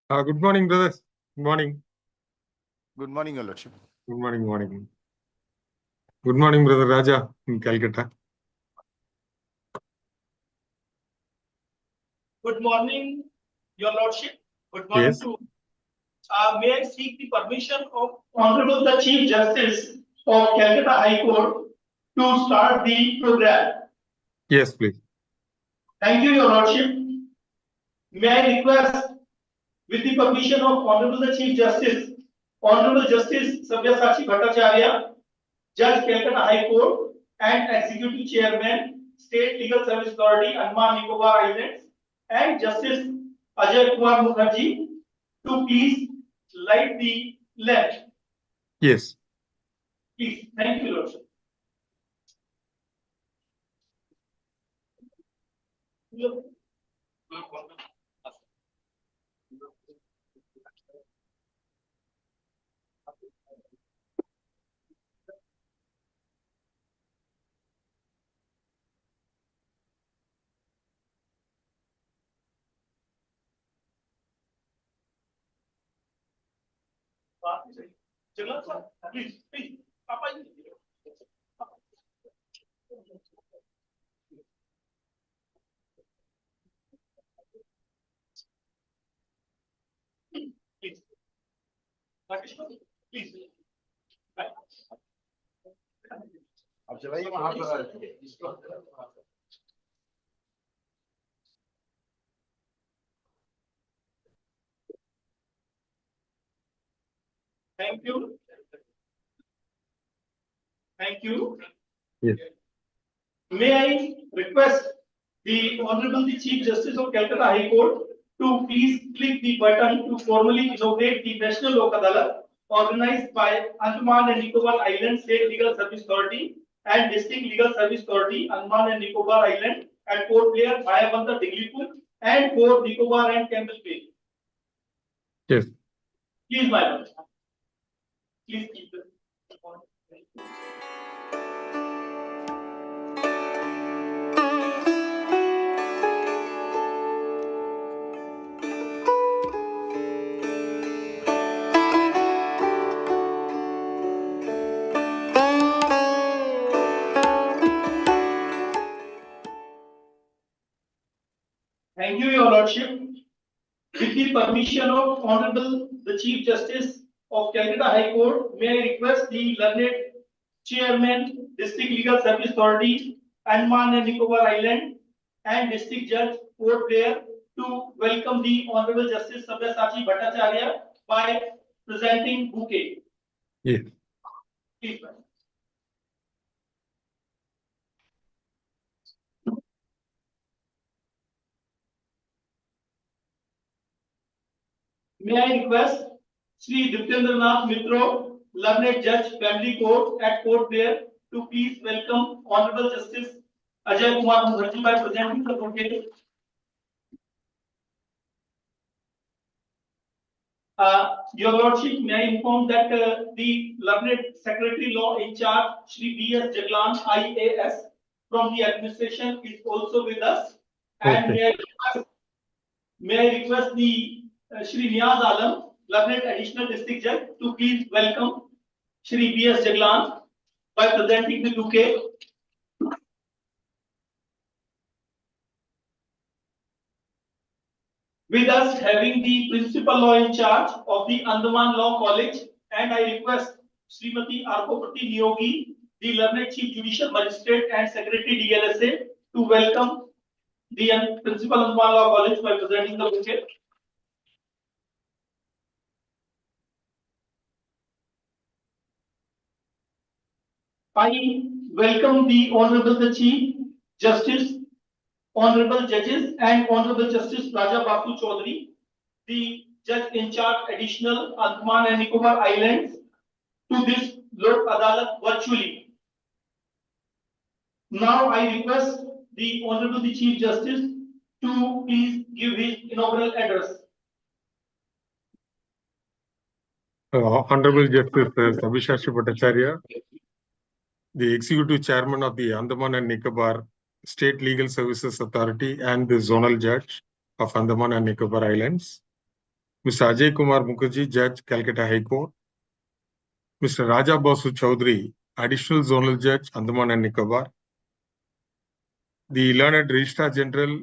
Good morning, brothers. Good morning. Good morning, Your Lordship. Good morning, morning. Good morning, Brother Raja in Calcutta. Good morning, Your Lordship. Good morning Yes. to. May I seek the permission of Honorable the Chief Justice of Calcutta High Court to start the program? Yes, please. Thank you, Your Lordship. May I request, with the permission of Honorable the Chief Justice, Honorable Justice SABYASACHI Bhattacharya, Judge Calcutta High Court and Executive Chairman, State Legal Service Authority, Andaman Nicobar Islands, and Justice AJOY MUKHERJEE, to please light the lamp. Yes. Please. Thank you, Lord. Please, please. Please. Please. अब चलाइए वहां पर Thank you. Thank you. Yes. May I request the Honorable the Chief Justice of Calcutta High Court to please click the button to formally inaugurate the National LOK ADALAT organized by Andaman and Nicobar Island State Legal Service Authority and District Legal Service Authority, Andaman and Nicobar Island at Port Blair, MAYABUNDER, DIGLIPUR, and for Nicobar and Campbell Bay. Yes. Please, my lord. Please keep the. Thank you, Your Lordship. With the permission of Honorable the Chief Justice of Calcutta High Court, may I request the learned Chairman, District Legal Service Authority, Andaman and Nicobar Island, and District Judge, Port Blair, to welcome the Honorable Justice SABYASACHI Bhattacharya by presenting bouquet. Yes. Please, ma'am. May I request Sri Diptendranath Mitro, Learned Judge, Family Court at Port Blair, to please welcome Honorable Justice Ajay Kumar Mukherjee by presenting the bouquet. Your Lordship, may I inform that the Learned Secretary Law in charge, Sri B.S. Jaglan, IAS, from the administration is also with us. And Okay. may I request the Shri Niyaz Alam, Learned Additional District Judge, to please welcome Shri B.S. Jaglan by presenting the bouquet. With us having the Principal Law in charge of the Andaman Law College, and I request Srimati Arpapati Niyogi, the Learned Chief Judicial Magistrate and Secretary DLSA, to welcome the Principal Andaman Law College by presenting the bouquet. I welcome the Honorable the Chief Justice, Honorable Judges, and Honorable Justice Raja BASU Choudhury, the Judge in charge Additional Andaman and Nicobar Islands, to this LOK ADALAT virtually. Now I request the Honorable the Chief Justice to please give his inaugural address. Honorable Justice SABYASACHI Bhattacharya, the Executive Chairman of the Andaman and Nicobar State Legal Services Authority and the Zonal Judge of Andaman and Nicobar Islands. Mr. Ajay Kumar Mukherjee, Judge, Calcutta High Court. Mr. Raja BASU Choudhury, Additional Zonal Judge, Andaman and Nicobar. The Learned Registrar General,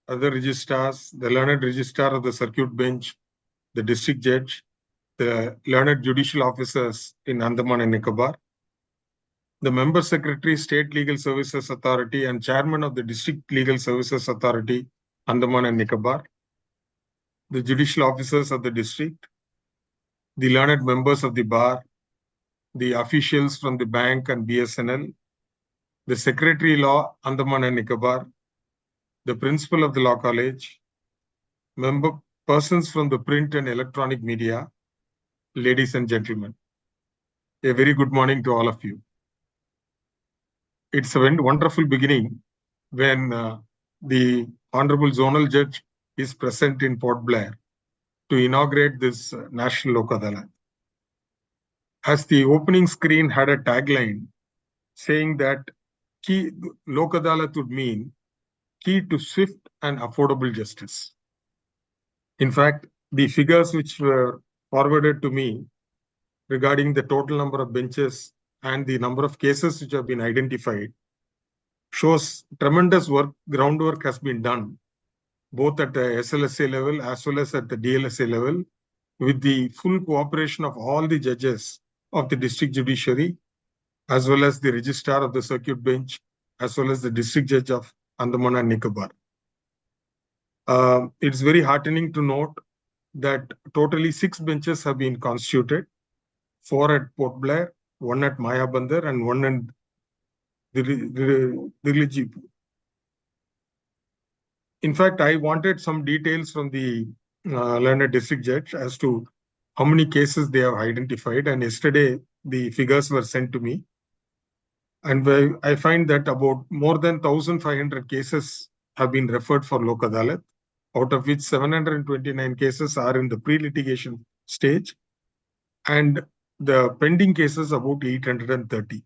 other registrars, the Learned Registrar of the Circuit Bench, the District Judge, the Learned Judicial Officers in Andaman and Nicobar, the Member Secretary, State Legal Services Authority and Chairman of the District Legal Services Authority, Andaman and Nicobar, the Judicial Officers of the District, the learned members of the bar, the officials from the bank and BSNL, the Secretary Law, Andaman and Nicobar, the Principal of the Law College, persons from the print and electronic media, ladies and gentlemen. A very good morning to all of you. It's a wonderful beginning when the Honorable Zonal Judge is present in Port Blair to inaugurate this National LOK ADALAT. As the opening screen had a tagline saying that LOK ADALAT would mean key to swift and affordable justice. In fact, the figures which were forwarded to me regarding the total number of benches and the number of cases which have been identified shows tremendous groundwork has been done, both at the SLSA level as well as at the DLSA level, with the full cooperation of all the judges of the district judiciary, as well as the registrar of the circuit bench, as well as the district judge of Andaman and Nicobar. It's very heartening to note that totally 6 benches have been constituted, 4 at Port Blair, 1 at MAYABUNDER, and 1 in DIGLIPUR. In fact, I wanted some details from the learned district judge as to how many cases they have identified, and yesterday the figures were sent to me. And I find that about more than 1,500 cases have been referred for LOK ADALAT, out of which 729 cases are in the pre-litigation stage, and the pending cases about 830.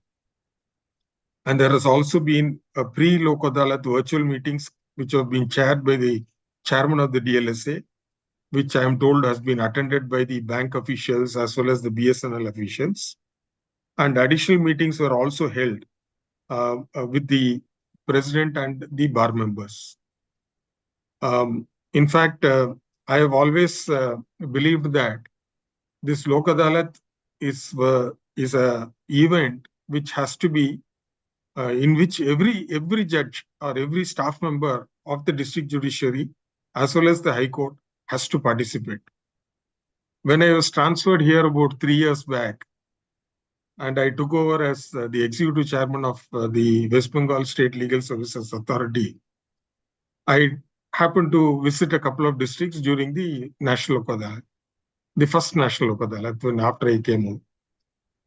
And there has also been a pre-LOK ADALAT virtual meetings which have been chaired by the chairman of the DLSA, which I am told has been attended by the bank officials as well as the BSNL officials. And additional meetings were also held with the president and the bar members. In fact, I have always believed that this LOK ADALAT is a event which has to be in which every judge or every staff member of the district judiciary as well as the High Court has to participate. When I was transferred here about 3 years back, and I took over as the executive chairman of the West Bengal State Legal Services Authority, I happened to visit a couple of districts during the National LOK ADALAT, the first National LOK ADALAT, when after I came home.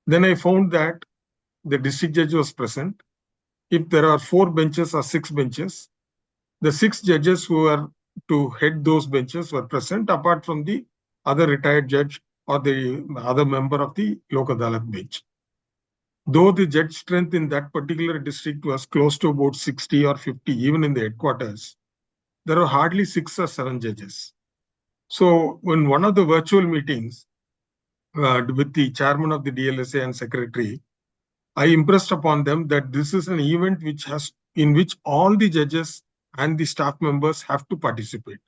Then I found that the district judge was present. If there are 4 benches or 6 benches, the 6 judges who are to head those benches were present, apart from the other retired judge or the other member of the LOK ADALAT bench. Though the judge strength in that particular district was close to about 60 or 50, even in the headquarters, there were hardly 6 or 7 judges. So when one of the virtual meetings with the chairman of the DLSA and secretary, I impressed upon them that this is an event in which all the judges and the staff members have to participate.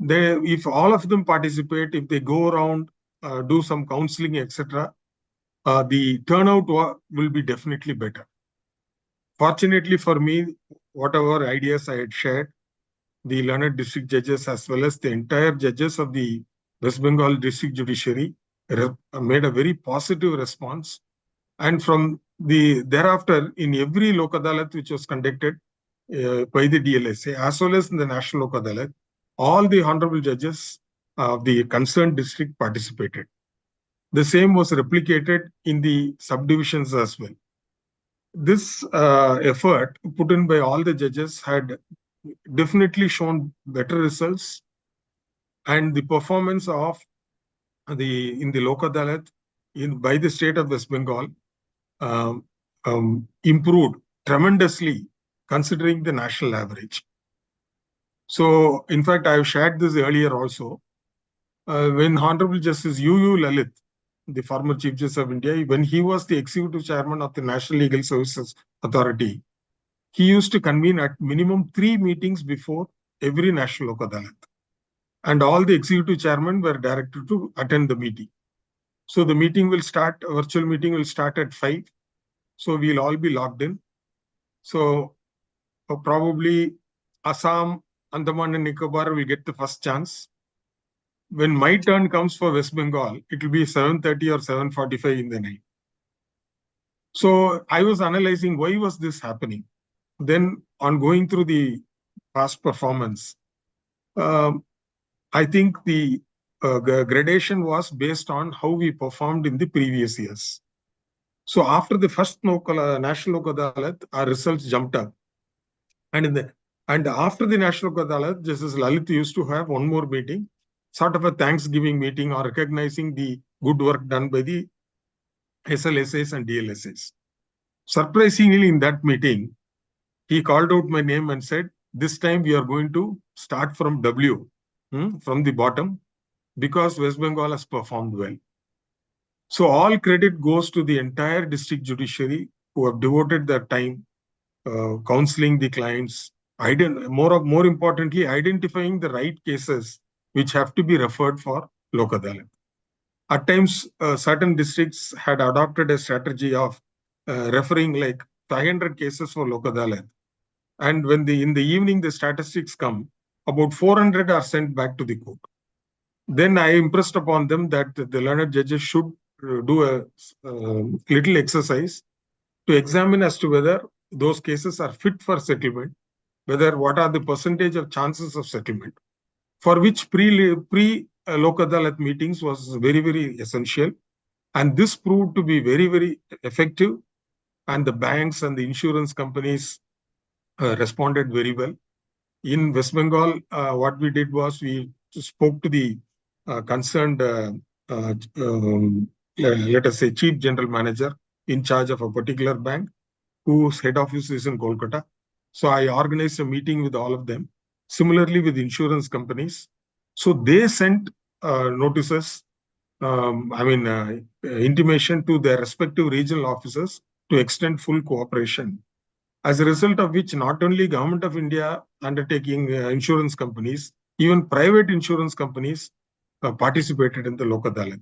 If all of them participate, if they go around, do some counseling, etc., the turnout will be definitely better. Fortunately for me, whatever ideas I had shared, the learned district judges as well as the entire judges of the West Bengal District Judiciary made a very positive response. And from thereafter, in every LOK ADALAT which was conducted by the DLSA, as well as in the National LOK ADALAT, all the honorable judges of the concerned district participated. The same was replicated in the subdivisions as well. This effort put in by all the judges had definitely shown better results, and the performance of in the LOK ADALAT by the state of West Bengal improved tremendously considering the national average. So, in fact, I have shared this earlier also. when Honorable Justice U. Lalit, the former Chief Justice of India, when he was the Executive Chairman of the National Legal Services Authority, he used to convene at minimum 3 meetings before every National Lok Adalat. And all the Executive Chairmen were directed to attend the meeting. So the meeting will start, virtual meeting will start at 5. So we'll all be logged in. So probably Assam, Andaman and Nicobar will get the first chance. When my turn comes for West Bengal, it will be 7:30 or 7:45 in the night. So I was analyzing why was this happening. Then on going through the past performance, I think the gradation was based on how we performed in the previous years. So after the first National Lok Adalat, our results jumped up. And after the National Lok Adalat, Justice Lalit used to have one more meeting, sort of a Thanksgiving meeting or recognizing the good work done by the SLSAs and DLSAs. Surprisingly, in that meeting, he called out my name and said, this time we are going to start from W, from the bottom, because West Bengal has performed well. So all credit goes to the entire district judiciary who have devoted their time counseling the clients, more importantly, identifying the right cases which have to be referred for Lok Adalat. At times, certain districts had adopted a strategy of referring like 500 cases for Lok Adalat. And when in the evening the statistics come, about 400 are sent back to the court. Then I impressed upon them that the learned judges should do a little exercise to examine as to whether those cases are fit for settlement, what are the percentage of chances of settlement, for which pre-Lok Adalat meetings was very, very essential. And this proved to be very, very effective. And the banks and the insurance companies responded very well. In West Bengal, what we did was we spoke to the concerned, let us say, chief general manager in charge of a particular bank, whose head office is in Calcutta. So I organized a meeting with all of them. Similarly, with insurance companies. So they sent notices, intimation to their respective regional officers to extend full cooperation. As a result of which, not only Government of India undertaking insurance companies, even private insurance companies participated in the Lok Adalat.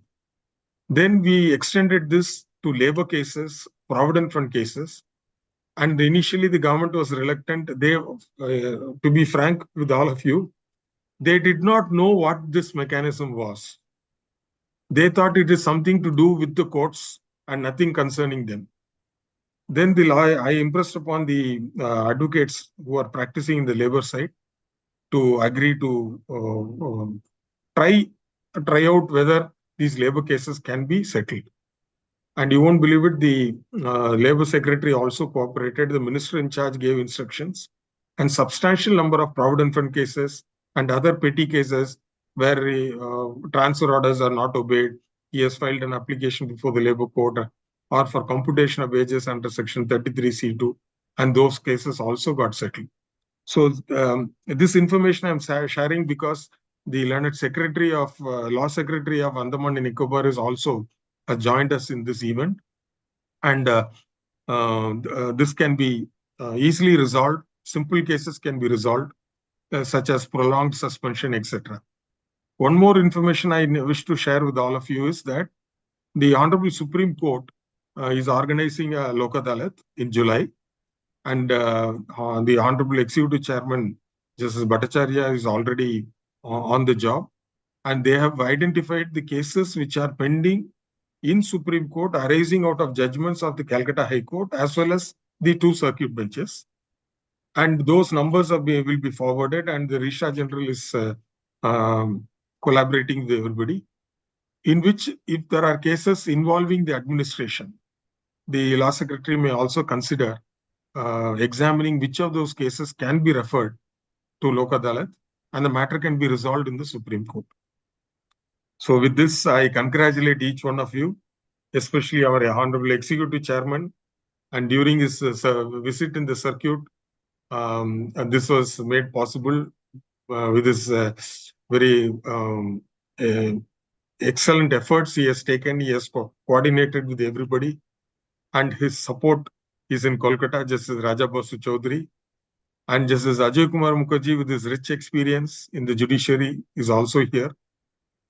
Then we extended this to labor cases, provident fund cases. And initially, the government was reluctant. To be frank with all of you, they did not know what this mechanism was. They thought it is something to do with the courts and nothing concerning them. Then I impressed upon the advocates who are practicing in the labor side to agree to try out whether these labor cases can be settled. And you won't believe it, the Labour Secretary also cooperated. The Minister in charge gave instructions, and substantial number of provident fund cases and other petty cases where transfer orders are not obeyed. He has filed an application before the Labour Court or for computation of wages under Section 33C2, and those cases also got settled. So this information I'm sharing because the learned Secretary of Law Secretary of Andaman and Nicobar is also joined us in this event, and this can be easily resolved. Simple cases can be resolved, such as prolonged suspension, etc. One more information I wish to share with all of you is that the Honorable Supreme Court is organizing a Lok Adalat in July, and the Honorable Executive Chairman, Justice BHATTACHARYYA, is already on the job, and they have identified the cases which are pending in Supreme Court arising out of judgments of the Calcutta High Court as well as the 2 circuit benches. And those numbers will be forwarded, and the Registrar General is collaborating with everybody, in which if there are cases involving the administration, the Law Secretary may also consider examining which of those cases can be referred to Lok Adalat, and the matter can be resolved in the Supreme Court. So with this, I congratulate each one of you, especially our Honorable Executive Chairman. And during his visit in the circuit, and this was made possible with his very excellent efforts he has taken. He has coordinated with everybody, and his support is in Calcutta. Justice Raja Basu Chowdhury and Justice Ajay Kumar Mukherjee, with his rich experience in the judiciary, is also here.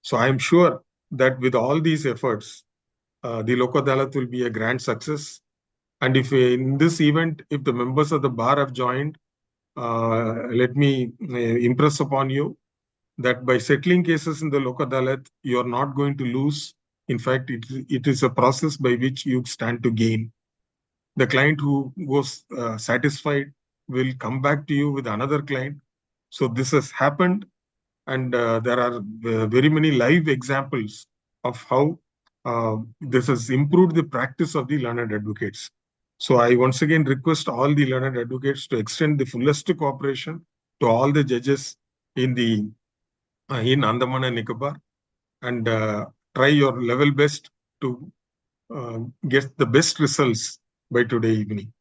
So I am sure that with all these efforts, the Lok Adalat will be a grand success. And if in this event, if the members of the bar have joined, let me impress upon you that by settling cases in the Lok Adalat, you are not going to lose. In fact, it is a process by which you stand to gain. The client who was satisfied will come back to you with another client. So this has happened, and there are very many live examples of how this has improved the practice of the learned advocates. So I once again request all the learned advocates to extend the fullest cooperation to all the judges in Andaman and Nicobar, and try your level best to get the best results by today evening.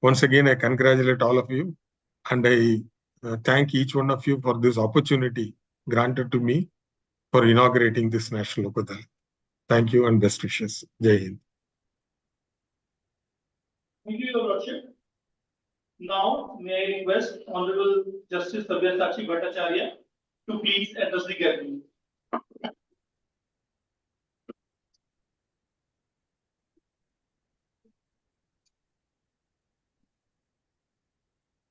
Once again, I congratulate all of you, and I thank each one of you for this opportunity granted to me for inaugurating this National Lok Adalat. Thank you and best wishes. Jai Hind. Thank you, Your Lordship. Now, may I request Honorable Justice SABYASACHI Bhattacharya to please address the gathering.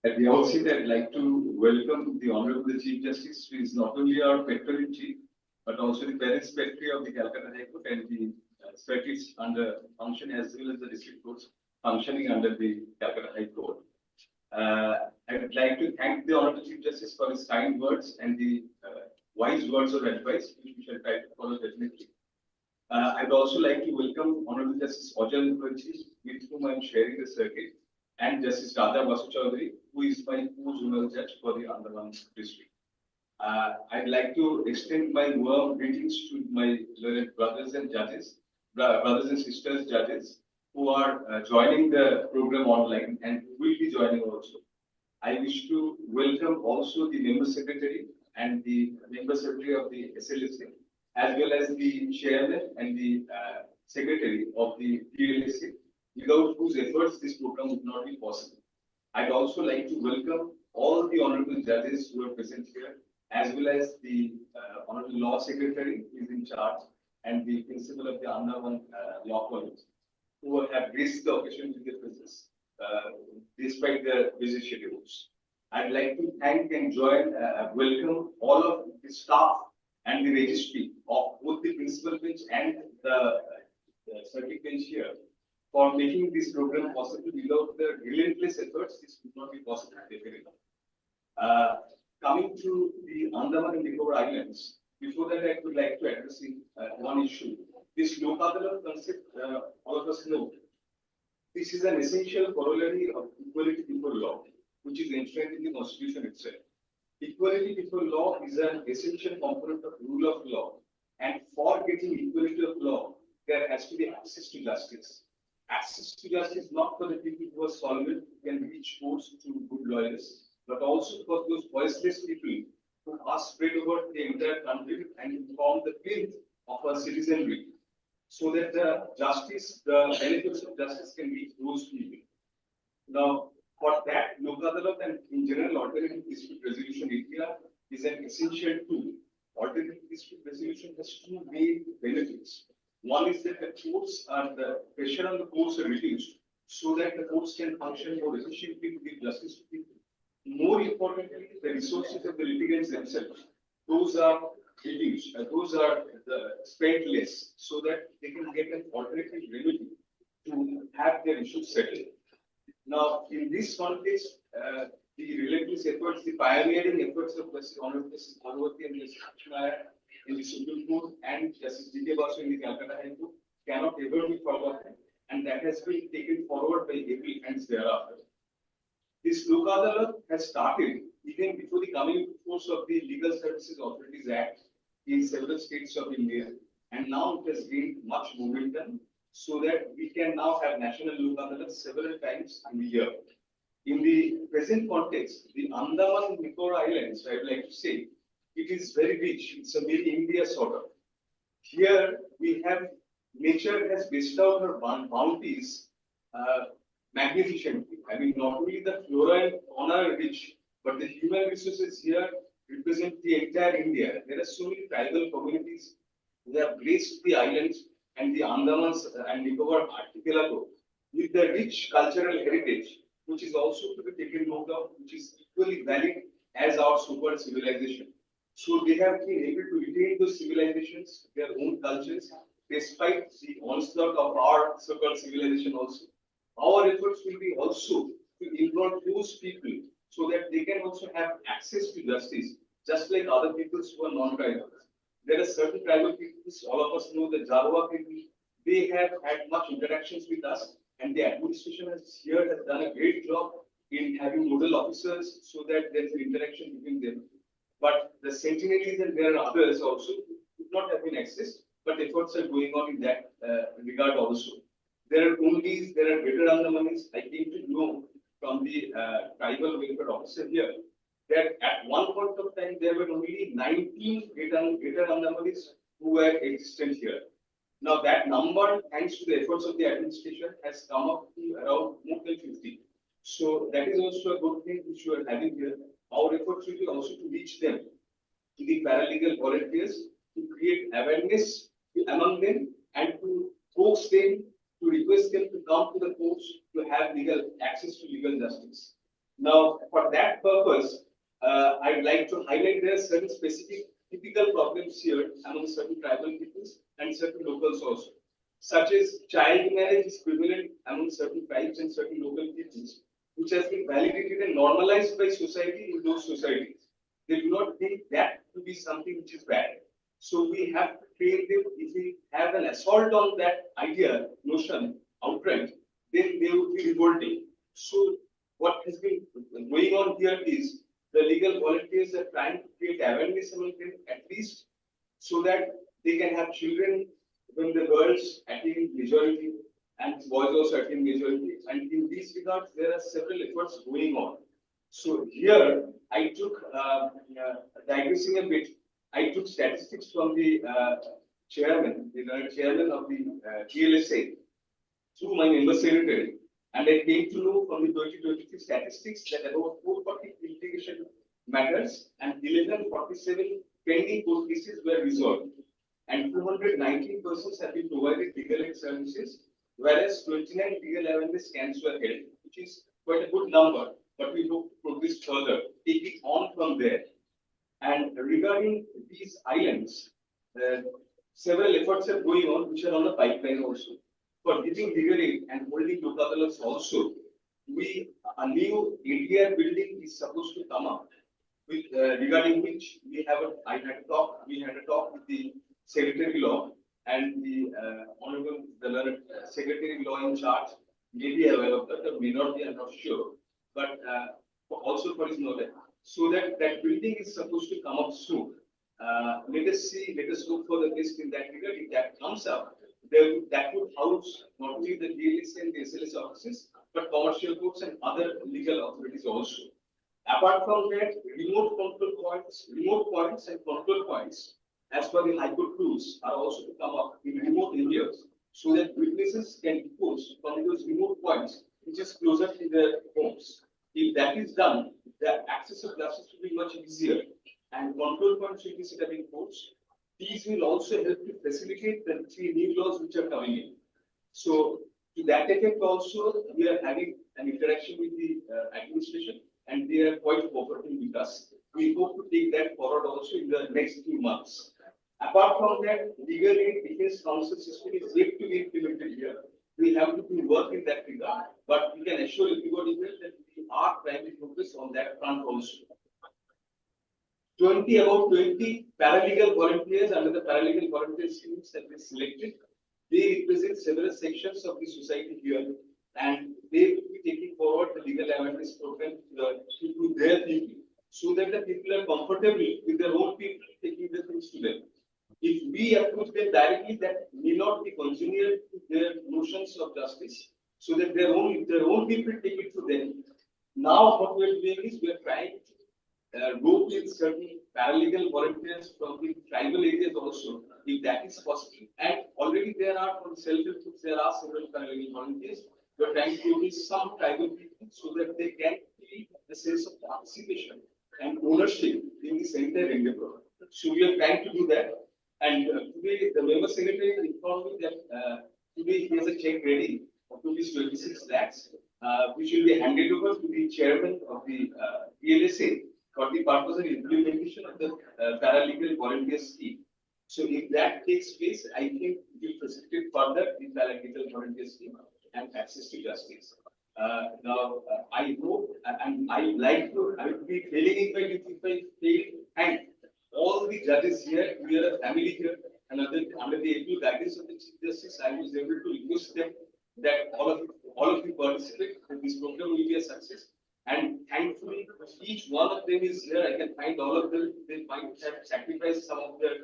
At the outset, I'd like to welcome the Honorable Chief Justice, who is not only our Secretary-in-Chief, but also the Parent Secretary of the Calcutta High Court and the secretaries under function, as well as the district courts functioning under the Calcutta High Court. I would like to thank the Honorable Chief Justice for his kind words and the wise words of advice, which we shall try to follow definitely. I would also like to welcome Honorable Justice Ajay Mukherjee, with whom I am sharing the circuit, and Justice Raja Basu Chowdhury, who is my co-zonal judge for the Andaman district. I'd like to extend my warm greetings to my learned brothers and sisters judges, who are joining the program online and who will be joining also. I wish to welcome also the member secretary and the member secretary of the SLSA, as well as the chairman and the secretary of the PLSA, without whose efforts this program would not be possible. I'd also like to welcome all the honorable judges who are present here, as well as the honorable law secretary who is in charge, and the principal of the Andaman Law College, who have graced the occasion with their presence, despite their busy schedules. I'd like to thank and welcome all of the staff and the registry of both the principal bench and the circuit bench here, for making this program possible. Without the relentless efforts, this would not be possible, definitely. Coming to the Andaman and Nicobar Islands, before that, I would like to address one issue. This Lok Adalat concept, all of us know, this is an essential corollary of equality before law, which is enshrined in the Constitution itself. Equality before law is an essential component of rule of law, and for getting equality of law, there has to be access to justice. Access to justice not for the people who are solvent, who can reach courts to good lawyers, but also for those voiceless people who are spread over the entire country and form the plinth of our citizenry, so that the benefits of justice can reach those people. Now, for that, Lok Adalat and in general alternative dispute resolution area is an essential tool. Alternative dispute resolution has two main benefits. One is that the pressure on the courts are reduced, so that the courts can function more efficiently to give justice to people. More importantly, the resources of the litigants themselves, those are reduced, those are spent less, so that they can get an alternative remedy to have their issues settled. Now, in this context, the relentless efforts, the pioneering efforts of Honorable Justice Bhagwati and Justice Kumar in the Supreme Court and Justice D.K. Basu in the Calcutta High Court cannot ever be forgotten, and that has been taken forward by every hands thereafter. This Lok Adalat has started even before the coming into force of the Legal Services Authorities Act in several states of India, and now it has gained much momentum, so that we can now have national Lok Adalat several times in the year. In the present context, the Andaman and Nicobar Islands, I would like to say, it is very rich. It's a very India sort of. Here we have nature has bestowed her bounties magnificently. I mean, not only the flora and fauna are rich, but the human resources here represent the entire India. There are so many tribal communities who have graced the islands and the Andamans and Nicobar archipelago with the rich cultural heritage, which is also to be taken note of, which is equally valid as our super civilization. So they have been able to retain those civilizations, their own cultures, despite the onslaught of our so-called civilization also. Our efforts will be also to involve those people so that they can also have access to justice, just like other peoples who are non-tribal. There are certain tribal peoples, all of us know the Jawa people, they have had much interactions with us, and the administration here has done a great job in having nodal officers so that there is an interaction between them. But the Sentinelese and there are others also who could not have been accessed, but efforts are going on in that regard also. There are Onlys, there are Greater Andamanis. I came to know from the tribal welfare officer here that at one point of time there were only 19 Greater Andamanis who were existent here. Now that number, thanks to the efforts of the administration, has come up to around more than 50. So that is also a good thing which you are having here. Our efforts will be also to reach them, to the paralegal volunteers, to create awareness among them and to coax them, to request them to come to the courts to have legal access to legal justice. Now, for that purpose, I'd like to highlight there are certain specific typical problems here among certain tribal peoples and certain locals also, such as child marriage is prevalent among certain tribes and certain local peoples, which has been validated and normalized by society in those societies. They do not think that to be something which is bad. So we have to train them. If we have an assault on that idea, notion, outright, then they would be revolting. So what has been going on here is the legal volunteers are trying to create awareness among them, at least so that they can have children when the girls attain majority and boys also attain majority. And in these regards, there are several efforts going on. So here I took, digressing a bit, I took statistics from the chairman, the chairman of the GLSA through my member secretary. And I came to know from the 2023 statistics that about 440 litigation matters and 1147 pending court cases were resolved. And 219 persons have been provided legal aid services, whereas 29 legal awareness camps were held, which is quite a good number. But we hope to progress further, take it on from there. And regarding these islands, several efforts are going on, which are on the pipeline also. For giving legal aid and holding LOK ADALATs also, a new ADR building is supposed to come up, with regarding which we had a talk with the Secretary Law and the Honorable Secretary Law in charge may be aware of that, or may not be, I'm not sure, but also for his knowledge. So that building is supposed to come up soon. Let us see, let us look for the best in that regard. If that comes up, that would house not only the DLSA and the SLS offices, but commercial courts and other legal authorities also. Apart from that, remote points and control points, as per the High Court rules, are also to come up in remote areas, so that witnesses can depose from those remote points, which is closer to their homes. If that is done, the access of justice will be much easier, and control points will be set up in courts. These will also help to facilitate the 3 new laws which are coming in. So, to that effect also, we are having an interaction with the administration, and they are quite cooperating with us. We hope to take that forward also in the next few months. Apart from that, legal aid defense counsel system is yet to be implemented here. We have to do work in that regard, but we can assure everybody that we are trying to focus on that front also. About 20 paralegal volunteers under the paralegal volunteer schemes have been selected. They represent several sections of the society here, and they will be taking forward the legal awareness program to their people, so that the people are comfortable with their own people taking the things to them. If we approach them directly, that may not be congenial to their notions of justice, so that their own people take it to them. Now, what we are doing is we are trying to rope in certain paralegal volunteers from the tribal areas also, if that is possible. And already there are from self-help groups, there are several paralegal volunteers. We are trying to use some tribal people so that they can feel the sense of participation and ownership in this entire endeavor. So we are trying to do that. And today the member secretary informed me that today he has a check ready of rupees 26 lakhs, which will be handed over to the chairman of the PLSA for the purpose of implementation of the paralegal volunteer scheme. So if that takes place, I think it will facilitate further the paralegal volunteer scheme and access to justice. Now, I hope and I would be feeling if I thank all the judges here. We are a family here, and under the able guidance of the Chief Justice, I was able to request them that all of you participate, and this program will be a success. And thankfully, each one of them is here. I can find all of them. They might have sacrificed some of their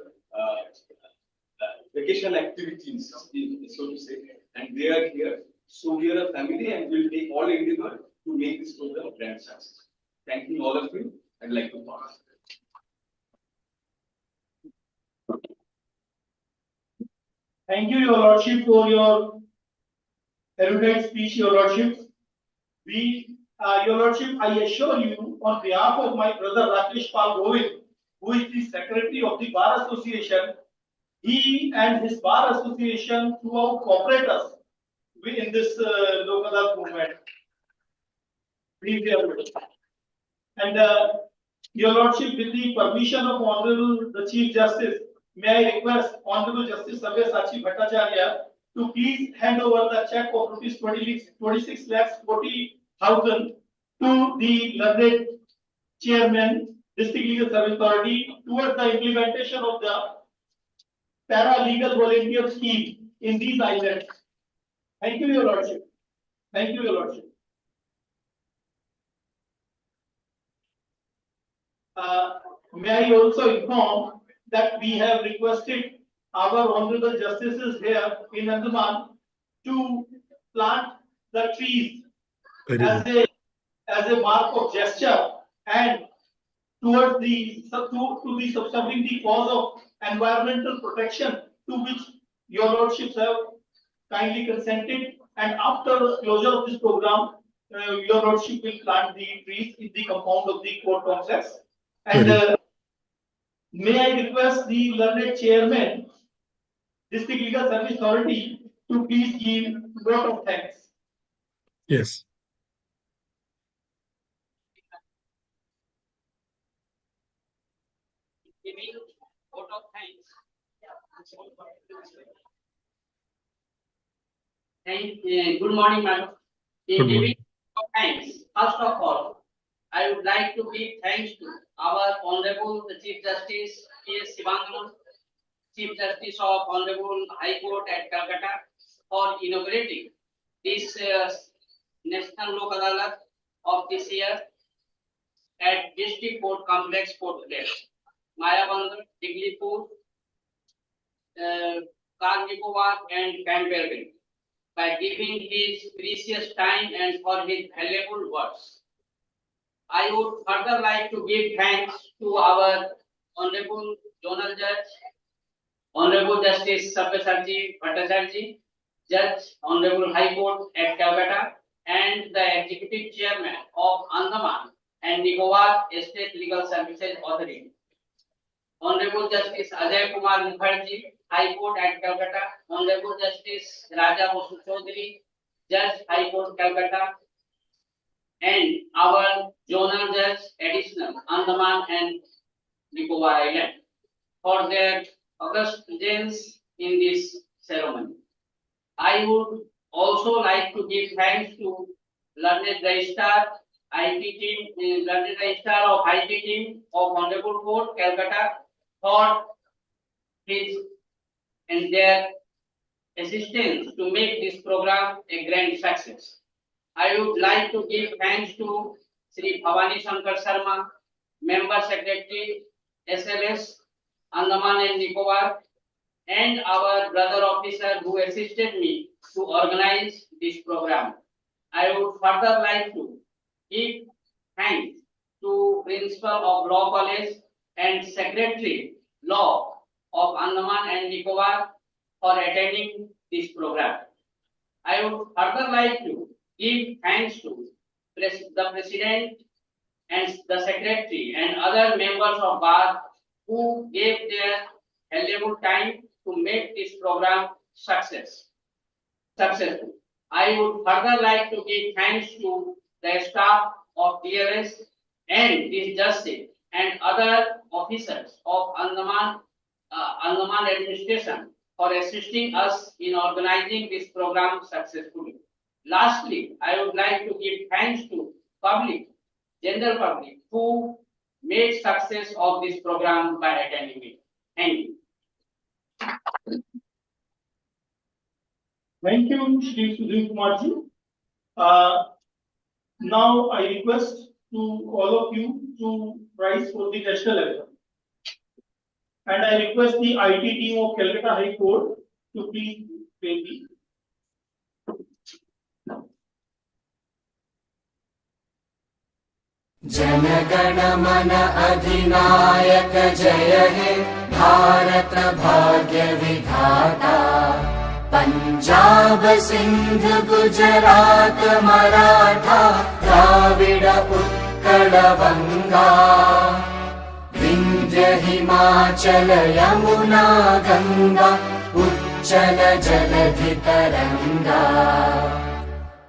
vacation activities, so to say, and they are here. So we are a family, and we'll take all endeavor to make this program a grand success. Thanking all of you. I'd like to pause. Thank you, Your Lordship, for your erudite speech, Your Lordship. Your Lordship, I assure you, on behalf of my brother Rakesh Pal Govind, who is the Secretary of the Bar Association, he and his Bar Association throughout cooperate us in this Lok Adalat movement. Please bear with us. And Your Lordship, with the permission of Honorable the Chief Justice, may I request Honorable Justice SABYASACHI Bhattacharya to please hand over the check of rupees 26 lakhs 40,000 to the learned Chairman, District Legal Service Authority, towards the implementation of the paralegal volunteer scheme in these islands. Thank you, Your Lordship. Thank you, Your Lordship. May I also inform that we have requested our honorable justices here in Andaman to plant the trees as a mark of gesture and towards the serving the cause of environmental protection, to which Your Lordships have kindly consented. And after the closure of this program, Your Lordship will plant the trees in the compound of the court complex. And may I request the learned Chairman, District Legal Service Authority, to please give vote of thanks. Yes. Giving vote of thanks. Good morning, madam. In giving vote of thanks, first of all, I would like to give thanks to our Honorable the Chief Justice P.S. SIVAGNANAM, Chief Justice of Honorable High Court at Calcutta, for inaugurating this National Lok Adalat of this year at District Court Complex, Port Blair, MAYABUNDER, DIGLIPUR, NICOBAR, and KUMAR, by giving his precious time and for his valuable words. I would further like to give thanks to our Honorable Zonal Judge, Honorable Justice SABYASACHI Bhattacharyi, Judge, Honorable High Court at Calcutta, and the Executive Chairman of Andaman and Nicobar State Legal Services Authority, Honorable Justice AJOY MUKHERJEE, High Court at Calcutta, Honorable Justice BASU CHOWDHURY, Judge, High Court Calcutta, and our Zonal Judge Additional, Andaman and Nicobar Island, for their august presence in this ceremony. I would also like to give thanks to learned registrar IT team, learned registrar of IT team of Honorable Court Calcutta for his and their assistance to make this program a grand success. I would like to give thanks to Sri Bhavani Shankar Sharma, Member Secretary SLS, Andaman and Nicobar, and our brother officer who assisted me to organize this program. I would further like to give thanks to Principal of Law College and Secretary Law of Andaman and Nicobar for attending this program. I would further like to give thanks to the President and the Secretary and other members of BAR who gave their valuable time to make this program successful. I would further like to give thanks to the staff of DRS and this justice and other officers of Andaman administration for assisting us in organizing this program successfully. Lastly, I would like to give thanks to general public who made success of this program by attending it. Thank you. Thank you, Shri Sudhir Kumarji. Now I request to all of you to rise for the national anthem. And I request the IT team of Calcutta High Court to please play the जनगण मन अधिनायक जय हे भारत भाग्य विधाता पंजाब सिंध गुजरात मराठा द्राविड उत्कल बंगा विंध्य हिमाचल यमुना गंगा उच्चल जलधि तरंगा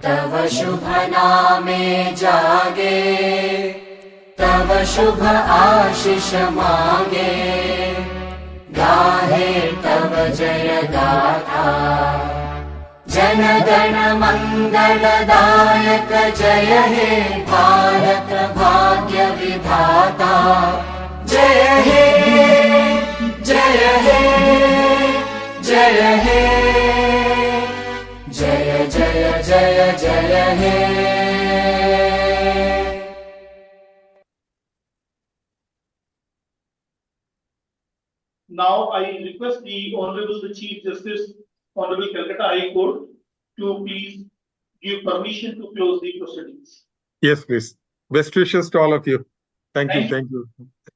तव शुभ नामे जागे तव शुभ आशीष मांगे गाहे तव जय गाथा जन गण मंगलदायक जय हे भारत भाग्य विधाता जय हे जय हे जय हे जय जय जय जय हे Now I request the Honorable the Chief Justice, Honorable Calcutta High Court, to please give permission to close the proceedings. Yes, please. Best wishes to all of you. Thank you. Thank you. Thank you.